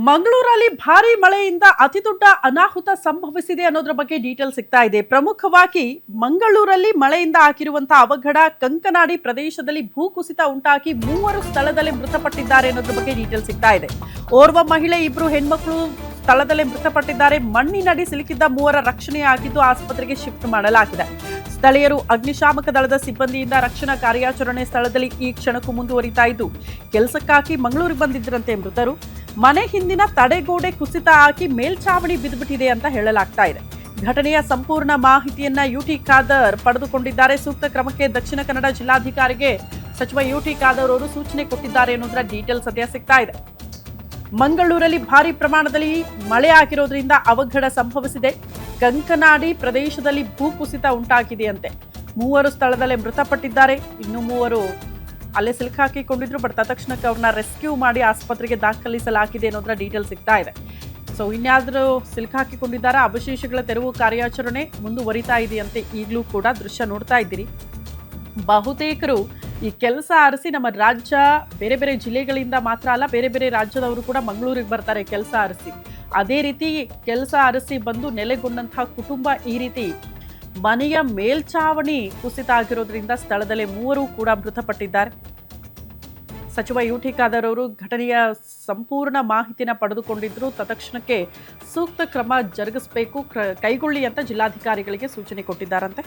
ಮಂಗಳೂರಲ್ಲಿ ಭಾರಿ ಮಳೆಯಿಂದ ಅತಿದೊಡ್ಡ ಅನಾಹುತ ಸಂಭವಿಸಿದೆ ಅನ್ನೋದ್ರ ಬಗ್ಗೆ ಡೀಟೇಲ್ ಸಿಗ್ತಾ ಇದೆ. ಪ್ರಮುಖವಾಗಿ ಮಂಗಳೂರಲ್ಲಿ ಮಳೆಯಿಂದ ಆಗಿರುವಂತಹ ಅವಘಡ, ಕಂಕನಾಡಿ ಪ್ರದೇಶದಲ್ಲಿ ಭೂಕುಸಿತ ಉಂಟಾಗಿ 3 ಸ್ಥಳದಲ್ಲೇ ಮೃತಪಟ್ಟಿದ್ದಾರೆ ಅನ್ನೋದ್ರ ಬಗ್ಗೆ ಡೀಟೇಲ್ ಸಿಗ್ತಾ ಇದೆ. ಓರ್ವ ಮಹಿಳೆ, 2 ಹೆಣ್ಮಕ್ಳು ಸ್ಥಳದಲ್ಲೇ ಮೃತಪಟ್ಟಿದ್ದಾರೆ. ಮಣ್ಣಿನಡಿ ಸಿಲುಕಿದ್ದ 3 ರಕ್ಷಣೆ ಆಗಿದ್ದು ಆಸ್ಪತ್ರೆಗೆ ಶಿಫ್ಟ್ ಮಾಡಲಾಗಿದೆ. ಸ್ಥಳೀಯರು, ಅಗ್ನಿಶಾಮಕ ದಳದ ಸಿಬ್ಬಂದಿಯಿಂದ ರಕ್ಷಣಾ ಕಾರ್ಯಾಚರಣೆ ಸ್ಥಳದಲ್ಲಿ ಈ ಕ್ಷಣಕ್ಕೂ ಮುಂದುವರಿತಾ ಇದ್ದು, ಕೆಲಸಕ್ಕಾಗಿ ಮಂಗಳೂರಿಗೆ ಬಂದಿದ್ದರಂತೆ ಮೃತರು. ಮನೆ ಹಿಂದಿನ ತಡೆಗೋಡೆ ಕುಸಿತ ಆಗಿ ಮೇಲ್ಛಾವಣಿ ಬಿದ್ದುಬಿಟ್ಟಿದೆ ಅಂತ ಹೇಳಲಾಗ್ತಾ ಇದೆ. ಘಟನೆಯ ಸಂಪೂರ್ಣ ಮಾಹಿತಿಯನ್ನ ಯುಟಿ ಖಾದರ್ ಪಡೆದುಕೊಂಡಿದ್ದಾರೆ. ಸೂಕ್ತ ಕ್ರಮಕ್ಕೆ ದಕ್ಷಿಣ ಕನ್ನಡ ಜಿಲ್ಲಾಧಿಕಾರಿಗೆ ಸಚಿವ ಯುಟಿ ಖಾದರ್ ಅವರು ಸೂಚನೆ ಕೊಟ್ಟಿದ್ದಾರೆ ಅನ್ನೋದರ ಡೀಟೇಲ್ ಸದ್ಯ ಸಿಗ್ತಾ ಇದೆ. ಮಂಗಳೂರಲ್ಲಿ ಭಾರಿ ಪ್ರಮಾಣದಲ್ಲಿ ಮಳೆ ಆಗಿರೋದ್ರಿಂದ ಅವಘಡ ಸಂಭವಿಸಿದೆ. ಕಂಕನಾಡಿ ಪ್ರದೇಶದಲ್ಲಿ ಭೂಕುಸಿತ ಉಂಟಾಗಿದೆಯಂತೆ. 3 ಸ್ಥಳದಲ್ಲೇ ಮೃತಪಟ್ಟಿದ್ದಾರೆ. ಇನ್ನು 3 ಅಲ್ಲೇ ಸಿಲುಕಾಕಿಕೊಂಡಿದ್ರು. ಬಟ್ ತಕ್ಷಣಕ್ಕೆ ಅವ್ರನ್ನ ರೆಸ್ಕ್ಯೂ ಮಾಡಿ ಆಸ್ಪತ್ರೆಗೆ ದಾಖಲಿಸಲಾಗಿದೆ ಅನ್ನೋದ್ರ ಡೀಟೇಲ್ ಸಿಗ್ತಾ ಇದೆ. ಸೊ ಇನ್ಯಾದ್ರೂ ಸಿಲುಕಾಕಿಕೊಂಡಿದ್ದಾರೆ. ಅವಶೇಷಗಳ ತೆರವು ಕಾರ್ಯಾಚರಣೆ ಮುಂದುವರಿತಾ ಇದೆಯಂತೆ. ಈಗಲೂ ಕೂಡ ದೃಶ್ಯ ನೋಡ್ತಾ ಇದ್ದೀರಿ. ಬಹುತೇಕರು ಈ ಕೆಲಸ ಅರಸಿ ನಮ್ಮ ರಾಜ್ಯ ಬೇರೆ ಬೇರೆ ಜಿಲ್ಲೆಗಳಿಂದ ಮಾತ್ರ ಅಲ್ಲ, ಬೇರೆ ಬೇರೆ ರಾಜ್ಯದವರು ಕೂಡ ಮಂಗಳೂರಿಗೆ ಬರ್ತಾರೆ ಕೆಲಸ ಅರಸಿ. ಅದೇ ರೀತಿ ಕೆಲಸ ಅರಸಿ ಬಂದು ನೆಲೆಗೊಂಡಂತಹ ಕುಟುಂಬ ಈ ರೀತಿ ಮನೆಯ ಮೇಲ್ಛಾವಣಿ ಕುಸಿತ ಆಗಿರೋದ್ರಿಂದ ಸ್ಥಳದಲ್ಲೇ 3 ಕೂಡ ಮೃತಪಟ್ಟಿದ್ದಾರೆ. ಸಚಿವ ಯುಟಿ ಖಾದರ್ ಅವರು ಘಟನೆಯ ಸಂಪೂರ್ಣ ಮಾಹಿತಿನ ಪಡೆದುಕೊಂಡಿದ್ರು. ತಕ್ಷಣಕ್ಕೆ ಸೂಕ್ತ ಕ್ರಮ ಜರುಗಿಸಬೇಕು, ಕೈಗೊಳ್ಳಿ ಅಂತ ಜಿಲ್ಲಾಧಿಕಾರಿಗಳಿಗೆ ಸೂಚನೆ ಕೊಟ್ಟಿದ್ದಾರಂತೆ.